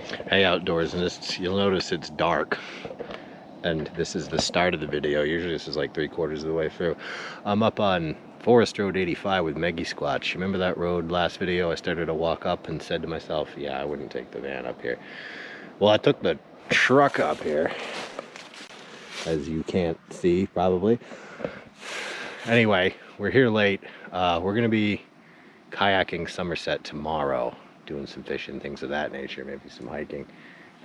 Hey outdoorsnists, you'll notice it's dark, and this is the start of the video. Usually this is like 3/4 of the way through. I'm up on Forest Road 85 with Meggie Squatch. Remember that road last video? I started to walk up and said to myself, yeah, I wouldn't take the van up here. Well, I took the truck up here, as you can't see probably. Anyway, we're here late. We're gonna be kayaking Somerset tomorrow, doing some fishing, things of that nature, maybe some hiking.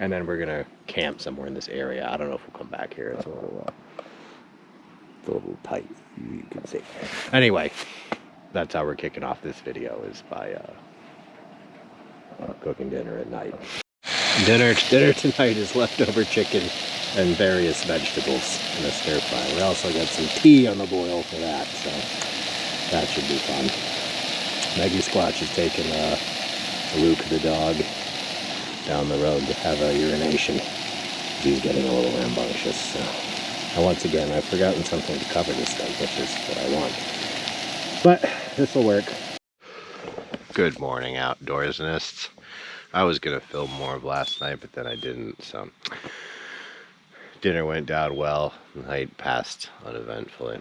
And then we're gonna camp somewhere in this area. I don't know if we'll come back here. It's a little tight, you can see. Anyway, that's how we're kicking off this video, is by cooking dinner at night. Dinner tonight is leftover chicken and various vegetables in a stir fry. We also got some tea on the boil for that, so that should be fun. Meggie Squatch is taking Luke the dog down the road to have a urination. He's getting a little rambunctious. So. And once again, I've forgotten something to cover this thing, which is what I want. But this will work. Good morning, outdoorsnists. I was gonna film more of last night, but then I didn't. So dinner went down well. The night passed uneventfully.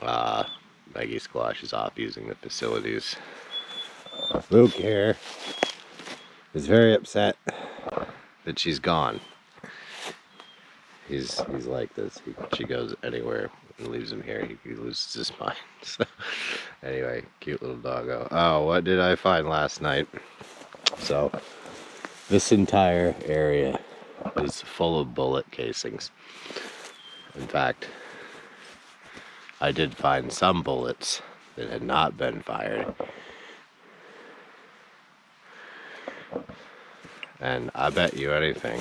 Meggie Squash is off using the facilities. Luke here is very upset that she's gone. He's like this. She goes anywhere and leaves him here. He loses his mind. So anyway, cute little doggo. Oh, what did I find last night? So this entire area is full of bullet casings. In fact, I did find some bullets that had not been fired. And I bet you anything,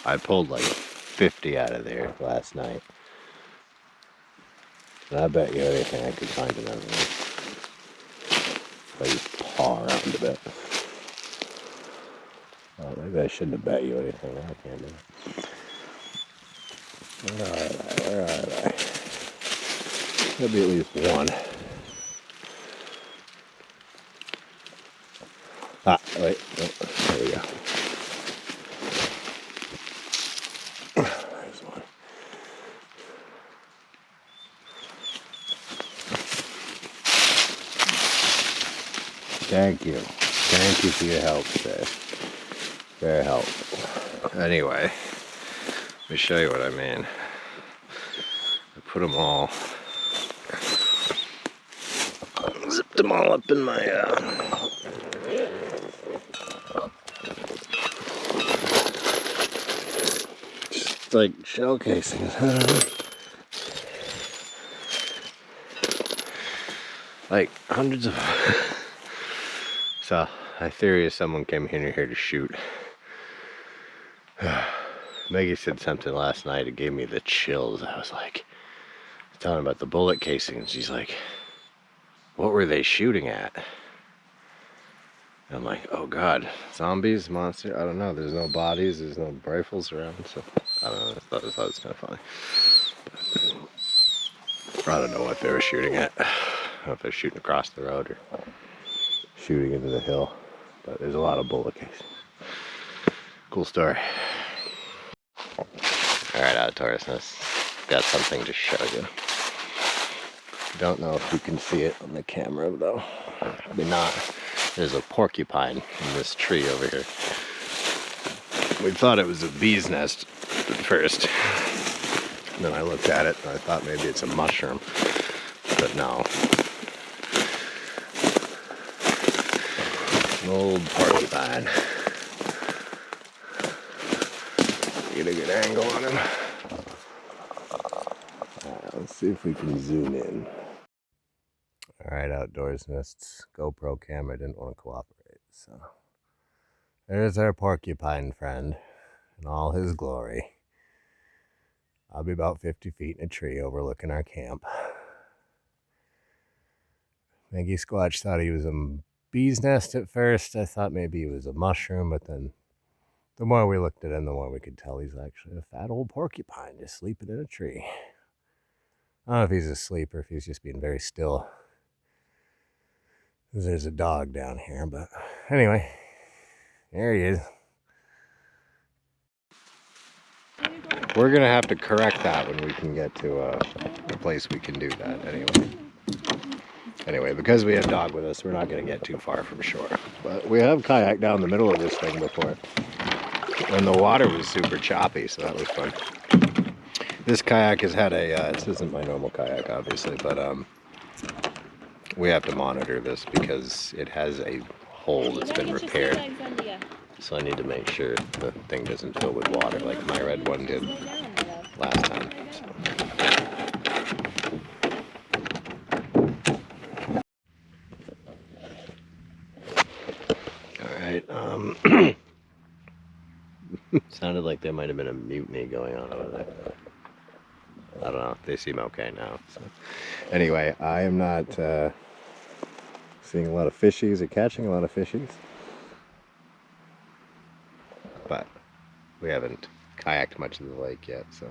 I pulled like 50 out of there last night. And I bet you anything I could find another one. If I just paw around a bit. Oh, maybe I shouldn't have bet you anything. I can't do it. Where are they? There'll be at least one. Ah, wait. Oh, there we go. There's one. Thank you. Thank you for your help, sir. Very helpful. Anyway, let me show you what I mean. I put them all, zipped them all up in my, just like shell casings. Like hundreds of. So my theory is someone came in here to shoot. Maggie said something last night. It gave me the chills. I was like, telling about the bullet casings. She's like, what were they shooting at? And I'm like, oh God, zombies, monster. I don't know. There's no bodies. There's no rifles around. So I don't know. I thought it was kind of funny. But I don't know what they were shooting at. I don't know if they're shooting across the road or shooting into the hill. But there's a lot of bullet casings. Cool story. Alright, outdoorsness. Got something to show you. Don't know if you can see it on the camera though. Probably not. There's a porcupine in this tree over here. We thought it was a bee's nest at first. And then I looked at it and I thought maybe it's a mushroom. But no. An old porcupine. Get a good angle on him. Let's see if we can zoom in. Alright, outdoorsnists. GoPro camera didn't want to cooperate. So there's our porcupine friend in all his glory. I'll be about 50 feet in a tree overlooking our camp. Maggie Squatch thought he was a bee's nest at first. I thought maybe he was a mushroom, but then the more we looked at him, the more we could tell he's actually a fat old porcupine just sleeping in a tree. I don't know if he's asleep or if he's just being very still. There's a dog down here, but anyway, There he is. We're gonna have to correct that when we can get to a place we can do that anyway, because we had dog with us, we're not gonna get too far from shore. But we have kayaked down the middle of this thing before, and the water was super choppy, so that was fun. This kayak has had a this isn't my normal kayak obviously, but we have to monitor this because it has a hole that's been repaired. So I need to make sure the thing doesn't fill with water like my red one did last time. Alright, sounded like there might have been a mutiny going on over there. I don't know, they seem okay now. So. Anyway, I am not seeing a lot of fishies or catching a lot of fishies. But we haven't kayaked much of the lake yet, so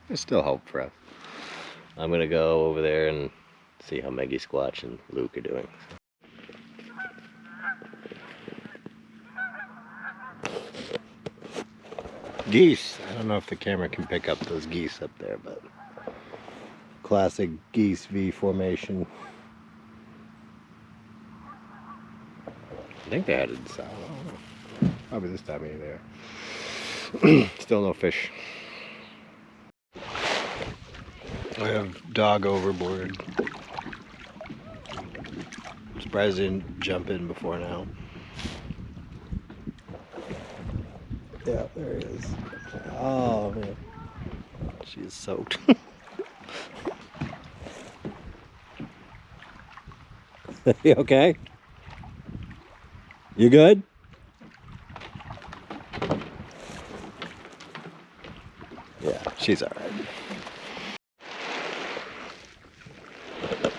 there's still hope for us. I'm gonna go over there and see how Meggie Squatch and Luke are doing. Geese. I don't know if the camera can pick up those geese up there, but classic geese V formation. I think they headed south. I don't know. Probably this time of year there. Still no fish. I have dog overboard. Surprised I didn't jump in before now. Yeah, there he is. Oh man, she is soaked. You okay? You good? Yeah, she's all right.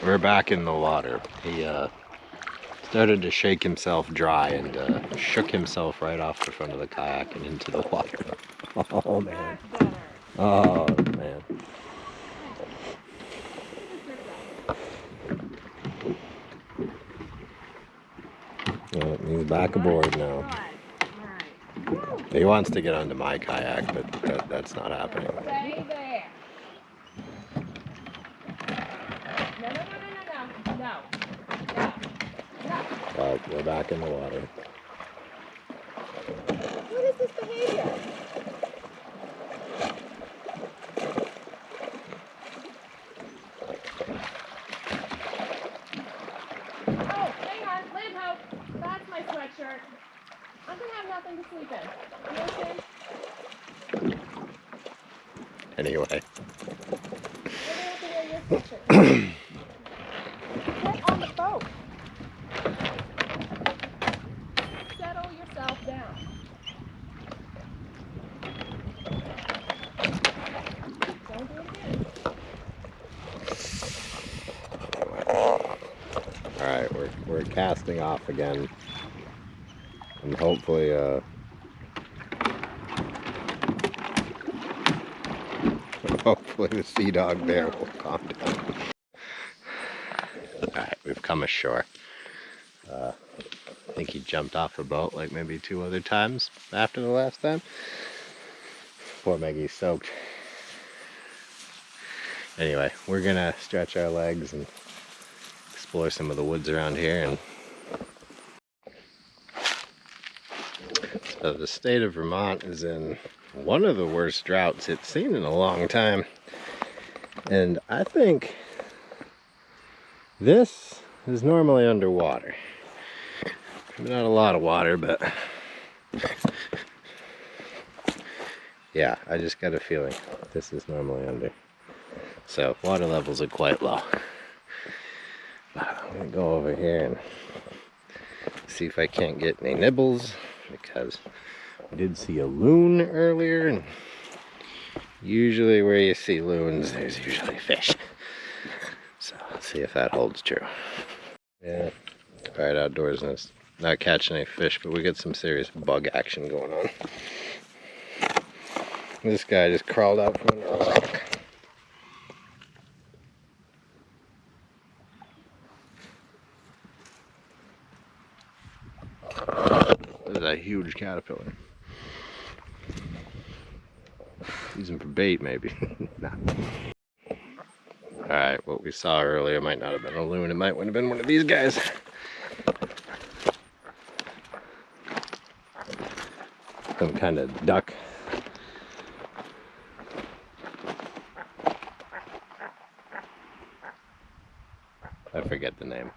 We're back in the water. He started to shake himself dry and shook himself right off the front of the kayak and into the water. Oh man. Oh man. Well, he's back aboard now. He wants to get onto my kayak, but that's not happening. Stay there. No. Well, we're back in the water. What is this behavior? Oh, hang on, Liv Hope. That's my sweatshirt. I'm gonna have nothing to sleep in. You understand? Anyway. You're gonna have to wear your sweatshirt. Get on the boat. Settle yourself down. Don't do it again. Alright, we're casting off again. And hopefully hopefully the sea dog there will calm down. Alright, we've come ashore. I think he jumped off the boat like maybe 2 other times after the last time. Poor Maggie's soaked. Anyway, we're gonna stretch our legs and explore some of the woods around here. And so the state of Vermont is in one of the worst droughts it's seen in a long time. And I think this is normally underwater. Not a lot of water, but yeah, I just got a feeling this is normally under. So water levels are quite low. I'm gonna go over here and see if I can't get any nibbles, because I did see a loon earlier, and usually where you see loons, there's usually fish. So let's see if that holds true. Yeah, quiet outdoors, and it's not catching any fish, but we got some serious bug action going on. This guy just crawled out from under a rock. This is a huge caterpillar. Using for bait, maybe. Nah. Alright, what we saw earlier might not have been a loon. It might have been one of these guys. Some kind of duck. I forget the name.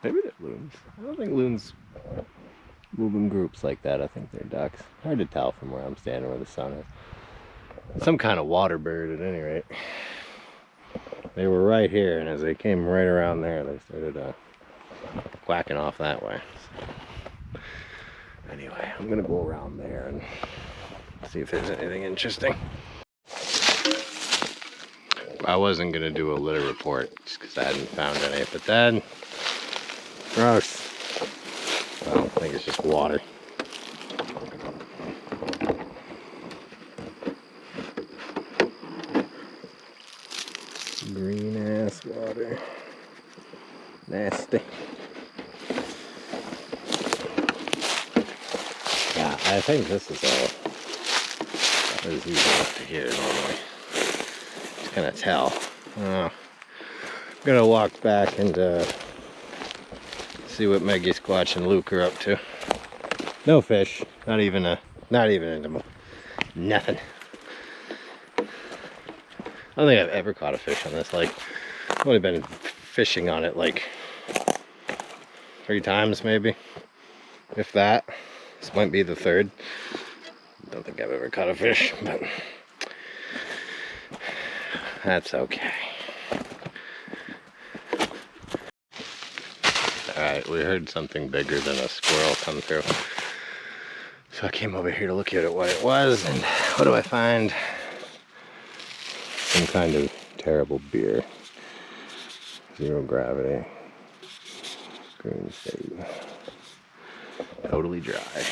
Maybe they're loons. I don't think loons move in groups like that. I think they're ducks. Hard to tell from where I'm standing where the sun is. Some kind of water bird at any rate. They were right here, and as they came right around there, they started quacking off that way. So, anyway, I'm gonna go around there and see if there's anything interesting. I wasn't gonna do a litter report just because I hadn't found any, but then gross. Well, I think it's just water. Green ass water. Nasty. Yeah, I think this is all. That is easy up to here normally. Just gonna tell. I'm gonna walk back and see what Maggie Squatch and Luke are up to. No fish. Not even an animal. Nothing. I don't think I've ever caught a fish on this lake. I've only been fishing on it like 3 times maybe, if that. This might be the 3rd. I don't think I've ever caught a fish, but that's okay. Alright, we heard something bigger than a squirrel come through. So I came over here to look at what it was, and what do I find? Some kind of terrible beer. 0 gravity. Green state. Totally dry.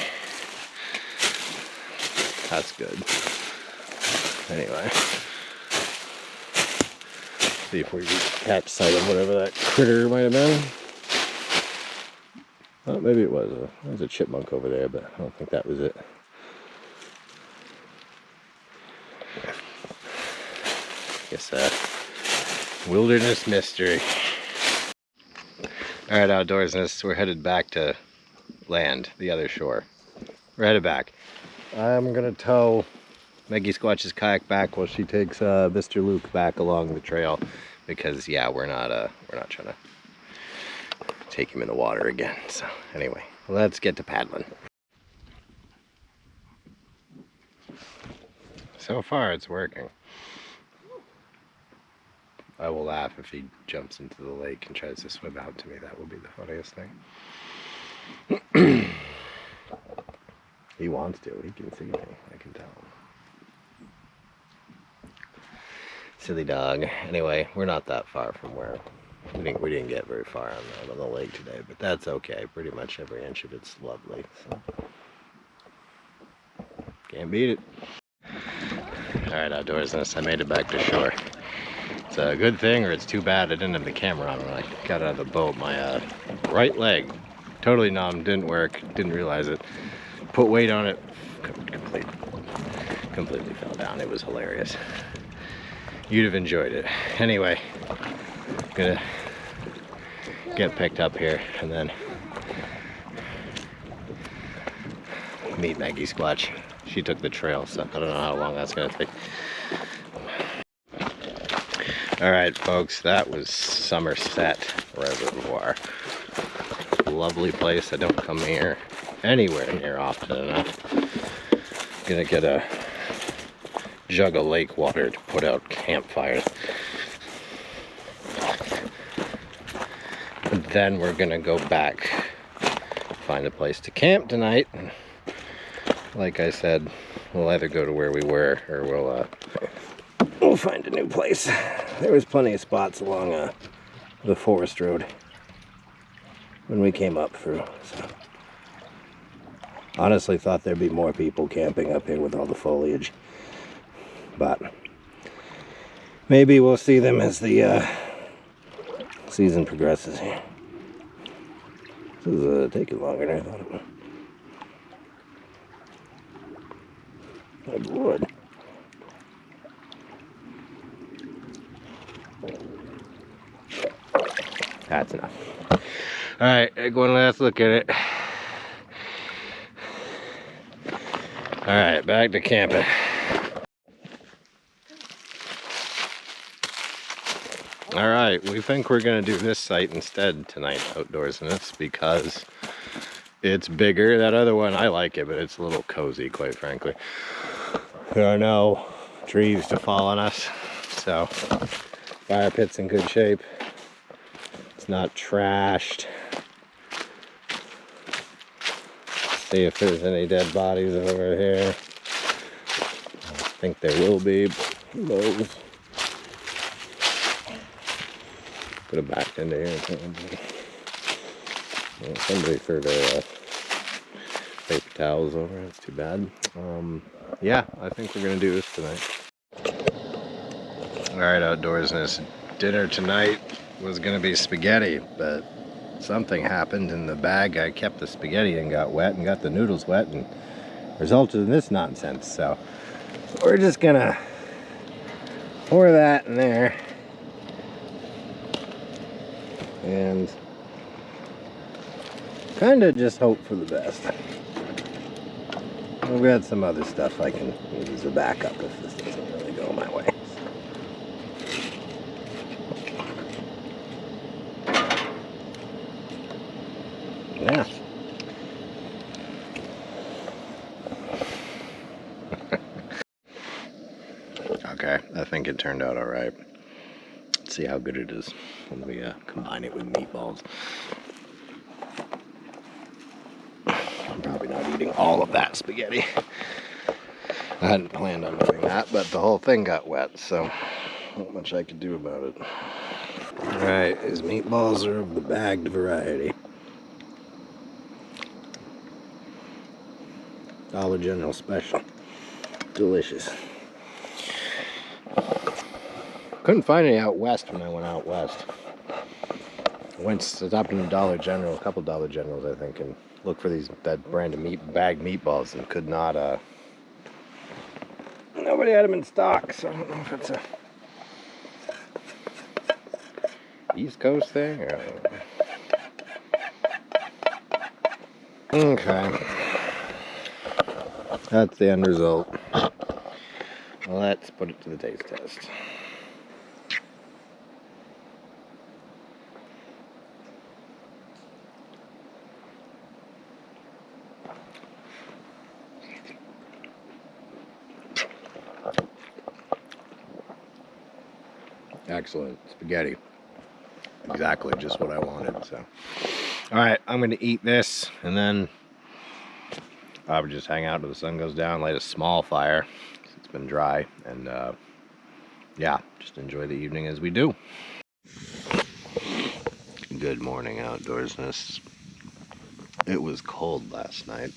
That's good. Anyway. See if we can catch sight of whatever that critter might have been. Oh, maybe it was a chipmunk over there, but I don't think that was it. Guess wilderness mystery. Alright, outdoorsness, we're headed back to land, the other shore. We're headed back. I'm gonna tow Maggie Squatch's kayak back while she takes Mr. Luke back along the trail, because yeah, we're not trying to take him in the water again. So anyway, let's get to paddling. So far it's working. I will laugh if he jumps into the lake and tries to swim out to me. That will be the funniest thing. He wants to. He can see me. I can tell. Silly dog. Anyway, we're not that far from where we didn't get very far on the lake today, but that's okay. Pretty much every inch of it's lovely. So can't beat it. All right, outdoorsness. I made it back to shore. It's a good thing, or it's too bad I didn't have the camera on when I got out of the boat. My right leg, totally numb, didn't work, didn't realize it. Put weight on it, completely fell down. It was hilarious. You'd have enjoyed it. Anyway, gonna get picked up here and then meet Maggie Squatch. She took the trail, so I don't know how long that's gonna take. Alright folks, that was Somerset Reservoir. Lovely place. I don't come here anywhere near often enough. Gonna get a jug of lake water to put out campfires. And then we're gonna go back, find a place to camp tonight. Like I said, we'll either go to where we were or we'll find a new place. There was plenty of spots along the forest road when we came up through. So honestly thought there'd be more people camping up here with all the foliage, but maybe we'll see them as the season progresses here. This is taking longer than I thought it would. I would. That's enough. All right, take one last look at it. All right, back to camping. All right, we think we're gonna do this site instead tonight, outdoors, and it's because it's bigger. That other one, I like it, but it's a little cozy, quite frankly. There are no trees to fall on us, so fire pit's in good shape. It's not trashed. See if there's any dead bodies over here. I think there will be, but who knows? Put it back into here. Well, somebody threw their paper towels over. That's too bad. Yeah, I think we're gonna do this tonight. All right, outdoorsness. Dinner tonight was gonna be spaghetti, but something happened in the bag. I kept the spaghetti and got wet and got the noodles wet and resulted in this nonsense. So we're just gonna pour that in there and kind of just hope for the best. We've got some other stuff I can use as a backup if this doesn't really go my way. Yeah. Okay, I think it turned out all right. Let's see how good it is when we combine it with meatballs. I'm probably not eating all of that spaghetti. I hadn't planned on doing that, but the whole thing got wet, so not much I could do about it. All right, these meatballs are of the bagged variety. Dollar General special. Delicious. Couldn't find any out west when I went out west. I went stopped in a Dollar General, a couple Dollar Generals I think, and looked for that brand of bagged meatballs and could not. Nobody had them in stock, so I don't know if it's a East Coast thing or. Okay. That's the end result. Let's put it to the taste test. Excellent spaghetti. Exactly just what I wanted. So, all right, I'm going to eat this and then probably just hang out till the sun goes down, light a small fire. It's been dry, and yeah, just enjoy the evening as we do. Good morning, outdoorsness. It was cold last night.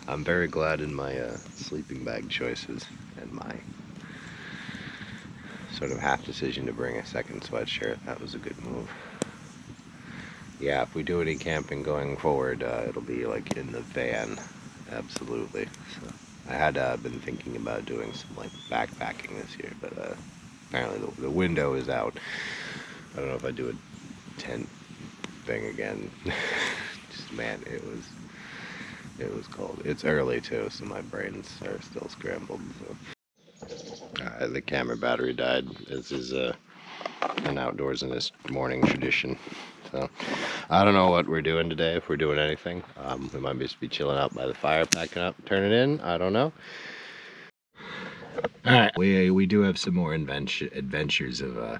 I'm very glad in my sleeping bag choices and my sort of half decision to bring a second sweatshirt. That was a good move. Yeah, if we do any camping going forward, it'll be like in the van. Absolutely. So I had been thinking about doing some like backpacking this year, but apparently the window is out. I don't know if I do a tent thing again. Just man, it was cold. It's early too, so my brains are still scrambled. So. The camera battery died. This is an outdoors in this morning tradition. So I don't know what we're doing today, if we're doing anything. We might just be chilling out by the fire, packing up, turning in. I don't know. All right, we do have some more adventures of.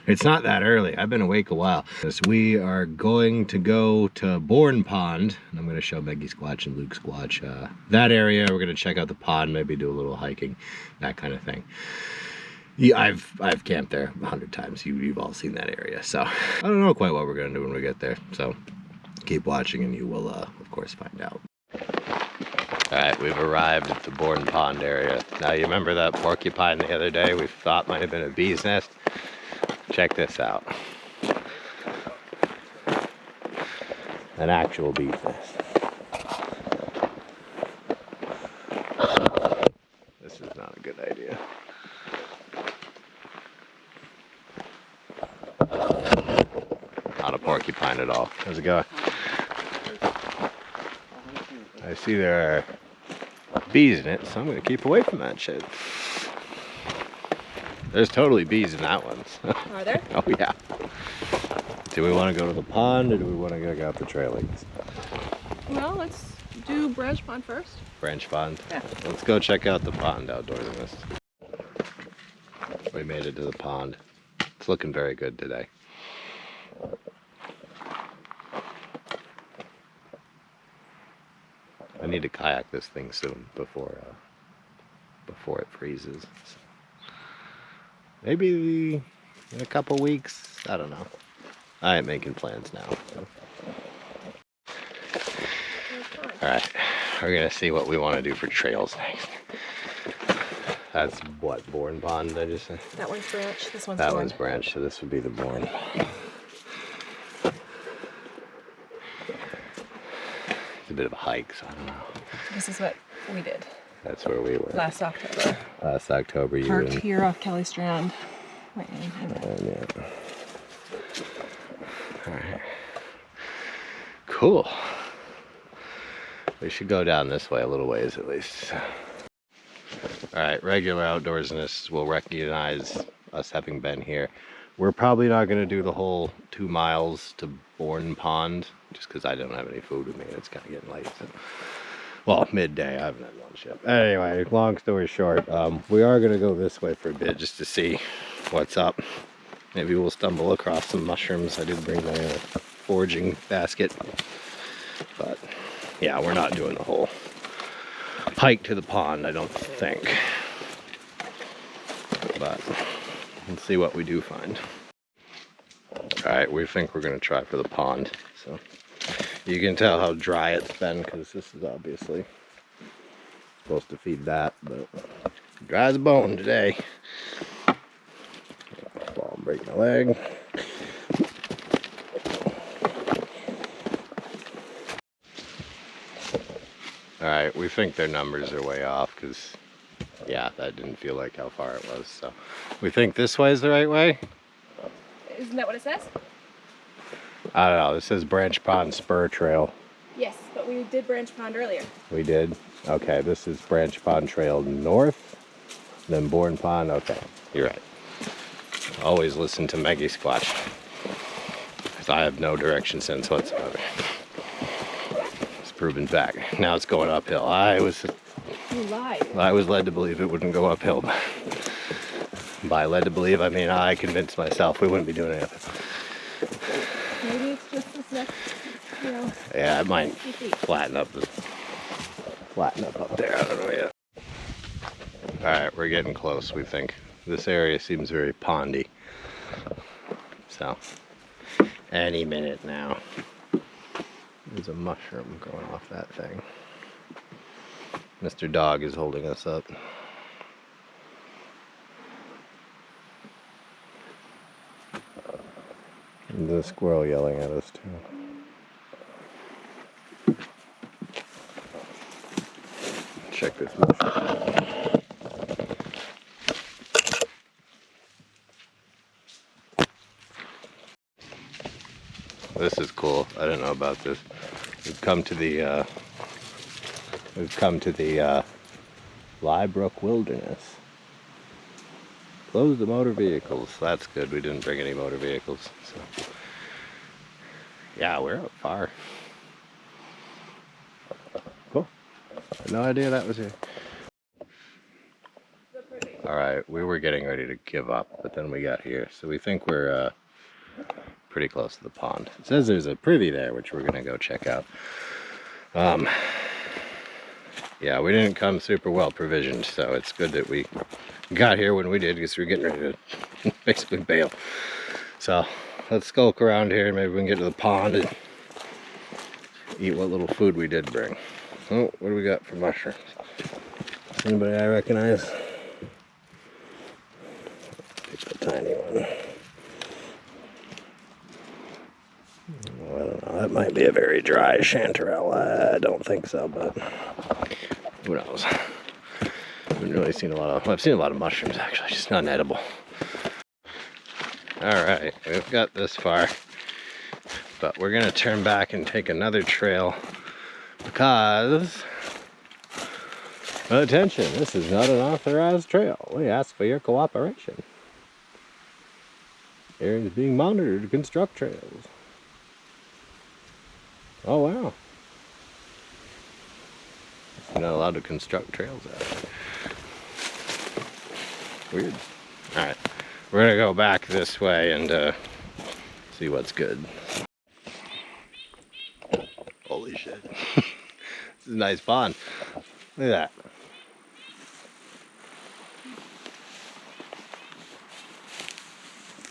It's not that early. I've been awake a while. We are going to go to Bourne Pond. I'm going to show Becky Squatch and Luke Squatch that area. We're going to check out the pond, maybe do a little hiking, that kind of thing. Yeah, I've camped there 100 times. You've all seen that area. So I don't know quite what we're going to do when we get there. So keep watching and you will, of course, find out. All right, we've arrived at the Bourne Pond area. Now, you remember that porcupine the other day we thought might have been a bee's nest? Check this out. An actual bee's nest. a porcupine at all. How's it going? I see there are bees in it, so I'm going to keep away from that shit. There's totally bees in that one. So. Are there? Oh yeah. Do we want to go to the pond or do we want to go out the trailings? Well, let's do Branch Pond first. Branch Pond? Yeah. Let's go check out the pond outdoors in this. We made it to the pond. It's looking very good today. I need to kayak this thing soon before it freezes. So maybe in a couple weeks. I don't know. I ain't making plans now. So. Alright, we're gonna see what we want to do for trails next. That's what, Bourne Pond, did I just say? That one's Branch, this one's That Bourne. one's Branch, so this would be the Bourne. It's a bit of a hike, so I don't know. This is what we did. That's where we were. Last October. Last October, you Parked and... here off Kelly Strand. Wait, yeah. Alright. Cool. We should go down this way a little ways at least. Alright, regular outdoorsness will recognize us having been here. We're probably not going to do the whole 2 miles to Bourne Pond, just because I don't have any food with me and it's kind of getting late. So. Well, midday, I haven't had lunch yet. Anyway, long story short, we are going to go this way for a bit just to see what's up. Maybe we'll stumble across some mushrooms. I did bring my foraging basket. But, yeah, we're not doing the whole hike to the pond, I don't think. But, let's see what we do find. Alright, we think we're going to try for the pond. So, you can tell how dry it's been because this is obviously supposed to feed that, but dry as a bone today. Fall and break my leg. Alright, we think their numbers are way off because, yeah, that didn't feel like how far it was. So, we think this way is the right way. Isn't that what it says? I don't know. This says Branch Pond Spur Trail. Yes, but we did Branch Pond earlier. We did? Okay, this is Branch Pond Trail north, then Bourne Pond. Okay, you're right. Always listen to Maggie Squatch. Because I have no direction sense whatsoever. It's proven fact. Now it's going uphill. You lied. I was led to believe it wouldn't go uphill. By led to believe, I mean I convinced myself we wouldn't be doing it. Maybe it's just this next, you know. Yeah, it might flatten up up there. I don't know yet. Alright, we're getting close, we think. This area seems very pondy. So, any minute now. There's a mushroom going off that thing. Mr. Dog is holding us up. And the squirrel yelling at us too. Check this mushroom. This is cool. I didn't know about this. We've come to the Liebrook Wilderness. Close the motor vehicles. That's good. We didn't bring any motor vehicles. So. Yeah, we're up far. Cool. Had no idea that was here. Alright, we were getting ready to give up, but then we got here. So we think we're pretty close to the pond. It says there's a privy there, which we're going to go check out. Yeah, we didn't come super well provisioned, so it's good that we got here when we did because we were getting ready to basically bail. So let's skulk around here and maybe we can get to the pond and eat what little food we did bring. Oh, what do we got for mushrooms? Anybody I recognize? Pick the tiny one. Oh, I don't know, that might be a very dry chanterelle. I don't think so, but who knows? I haven't really seen a lot of, well, I've seen a lot of mushrooms actually, just not edible. Alright, we've got this far. But we're gonna turn back and take another trail because, attention, this is not an authorized trail. We ask for your cooperation. Area is being monitored to construct trails. Oh wow. You're not allowed to construct trails out there. Weird. Alright, we're gonna go back this way and see what's good. Holy shit. This is a nice pond. Look at that.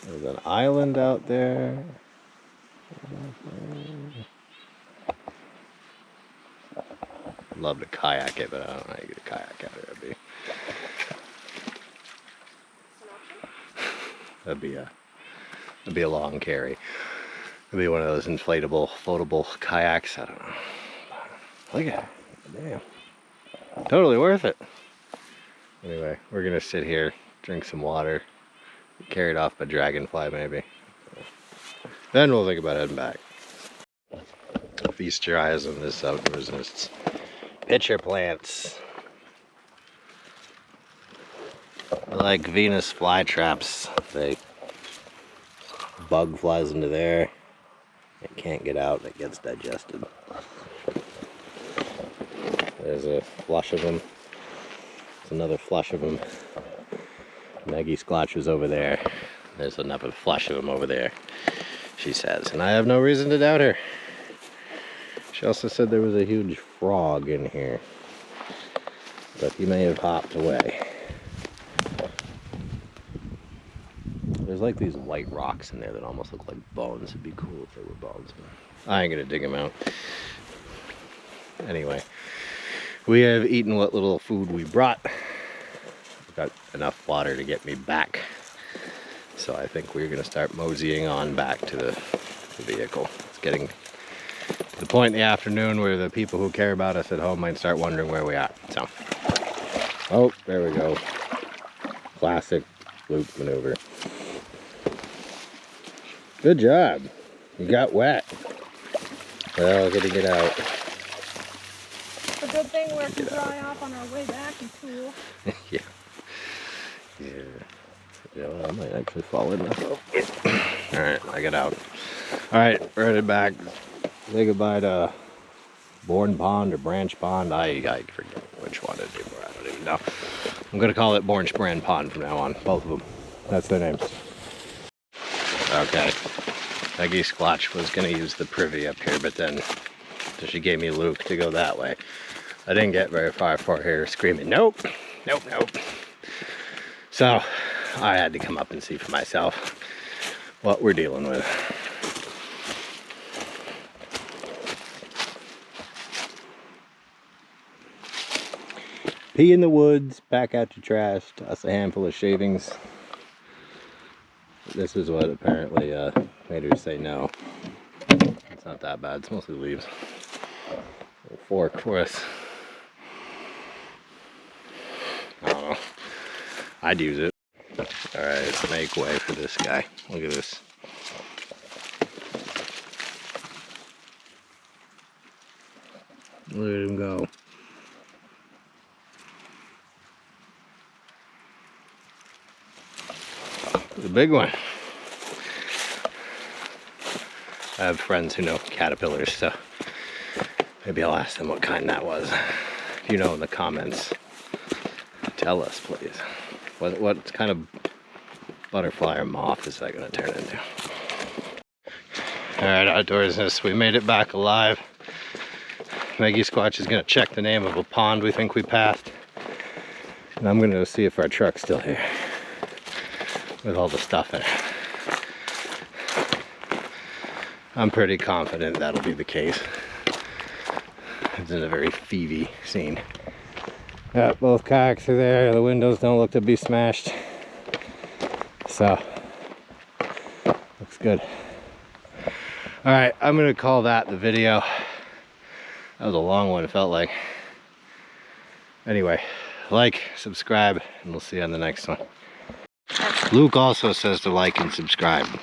There's an island out there. I'd love to kayak it, but I don't know how you get a kayak out there. That'd be a long carry. It'd be one of those inflatable, floatable kayaks. I don't know. Look at it. Damn. Totally worth it. Anyway, we're gonna sit here, drink some water, get carried off by dragonfly maybe. Then we'll think about heading back. Feast your eyes on this outdoorsness. Pitcher plants. Like Venus flytraps. They bug flies into there. It can't get out, it gets digested. There's a flush of them. There's another flush of them. Maggie Squatch was over there. There's another flush of them over there, she says. And I have no reason to doubt her. She also said there was a huge frog in here, but he may have hopped away. There's like these white rocks in there that almost look like bones. It'd be cool if they were bones, but I ain't gonna dig them out. Anyway, we have eaten what little food we brought. We've got enough water to get me back. So I think we're gonna start moseying on back to the vehicle. It's getting to the point in the afternoon where the people who care about us at home might start wondering where we are. So, oh, there we go. Classic loop maneuver. Good job. You got wet. Well, gotta get out. It's a good thing we're to dry off on our way back and cool. Yeah. Yeah. Yeah, well, I might actually fall in myself. Alright, I get out. Alright, we're headed back. Say goodbye to Bourne Pond or Branch Pond. I forget which one it is. I don't even know. I'm gonna call it Bourne Brand Pond from now on. Both of them. That's their names. Okay. Maggie Squatch was gonna use the privy up here, but then she gave me Luke to go that way. I didn't get very far for her screaming, nope, nope, nope. So I had to come up and see for myself what we're dealing with. Pee in the woods, pack out your trash, toss a handful of shavings. This is what apparently made her say no. It's not that bad, it's mostly leaves. A little fork for us. I don't know. I'd use it. Alright, let's make way for this guy. Look at this. Look at him go. It's a big one. I have friends who know caterpillars, so maybe I'll ask them what kind that was. If you know in the comments, tell us, please. What kind of butterfly or moth is that going to turn into? Alright, outdoorsness, we made it back alive. Maggie Squatch is going to check the name of a pond we think we passed. And I'm going to see if our truck's still here. With all the stuff in it. I'm pretty confident that'll be the case. It's in a very thievy scene. Yeah, both kayaks are there. The windows don't look to be smashed. So, looks good. Alright, I'm gonna call that the video. That was a long one, it felt like. Anyway, like, subscribe, and we'll see you on the next one. Luke also says to like and subscribe.